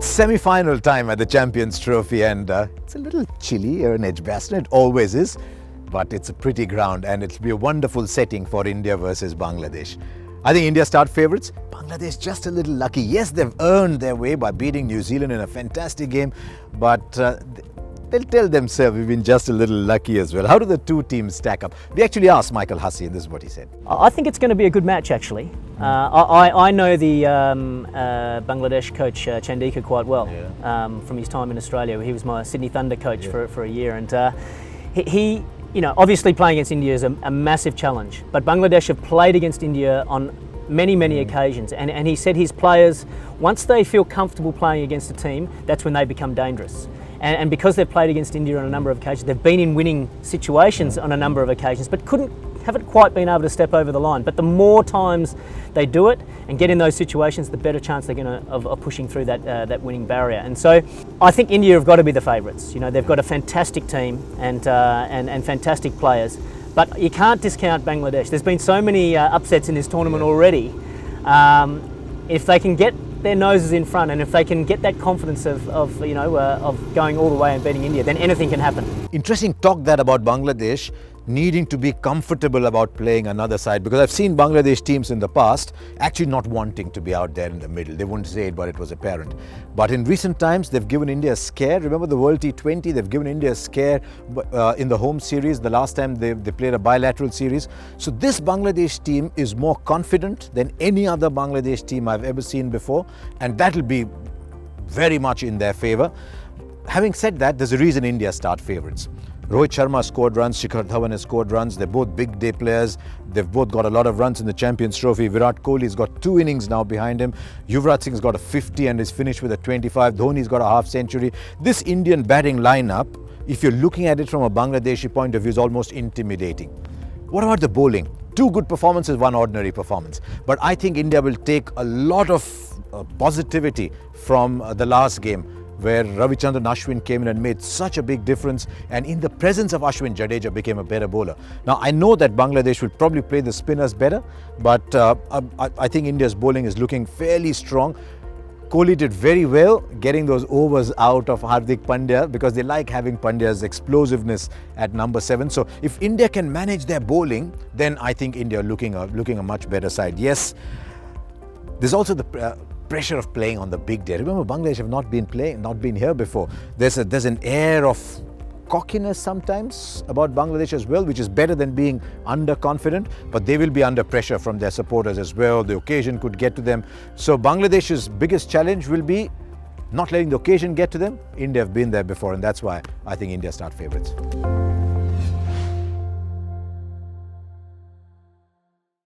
It's semi-final time at the Champions Trophy, and it's a little chilly here in Edgbaston. It always is, but it's a pretty ground and it'll be a wonderful setting for India versus Bangladesh. I think India start favourites. Bangladesh just a little lucky. Yes, they've earned their way by beating New Zealand in a fantastic game, but they'll tell themselves we've been just a little lucky as well. How do the two teams stack up? We actually asked Michael Hussey, and this is what he said. I think it's going to be a good match, actually. I know the Bangladesh coach Chandika quite well from his time in Australia. He was my Sydney Thunder coach for a year, and he, you know, obviously playing against India is a massive challenge. But Bangladesh have played against India on many occasions, and he said his players, once they feel comfortable playing against a team, that's when they become dangerous. And because they've played against India on a number of occasions, they've been in winning situations on a number of occasions, but haven't quite been able to step over the line. But the more times they do it and get in those situations, the better chance they're going to of pushing through that winning barrier. And so I think India have got to be the favourites. You know, they've got a fantastic team and fantastic players, but you can't discount Bangladesh. There's been so many upsets in this tournament already. If they can get their noses in front, and if they can get that confidence of going all the way and beating India, then anything can happen. Interesting talk that about Bangladesh needing to be comfortable about playing another side, because I've seen Bangladesh teams in the past actually not wanting to be out there in the middle. They wouldn't say it, but it was apparent. But in recent times, they've given India a scare. Remember the World T20? They've given India a scare in the home series, the last time they played a bilateral series. So this Bangladesh team is more confident than any other Bangladesh team I've ever seen before, and that'll be very much in their favour. Having said that, there's a reason India start favourites. Rohit Sharma scored runs, Shikhar Dhawan has scored runs. They're both big day players. They've both got a lot of runs in the Champions Trophy. Virat Kohli's got 2 innings now behind him. Yuvraj Singh's got a 50 and is finished with a 25. Dhoni's got a half century. This Indian batting lineup, if you're looking at it from a Bangladeshi point of view, is almost intimidating. What about the bowling? 2 good performances, 1 ordinary performance. But I think India will take a lot of positivity from the last game, where Ravichandran Ashwin came in and made such a big difference, and in the presence of Ashwin, Jadeja became a better bowler. Now I know that Bangladesh will probably play the spinners better, but I think India's bowling is looking fairly strong. Kohli did very well getting those overs out of Hardik Pandya, because they like having Pandya's explosiveness at number 7. So if India can manage their bowling, then I think India are looking a much better side. Yes, there's also the pressure of playing on the big day. Remember, Bangladesh have not been here before. There's an air of cockiness sometimes about Bangladesh as well, which is better than being underconfident, but they will be under pressure from their supporters as well. The occasion could get to them. So Bangladesh's biggest challenge will be not letting the occasion get to them. India have been there before, and that's why I think India start favourites.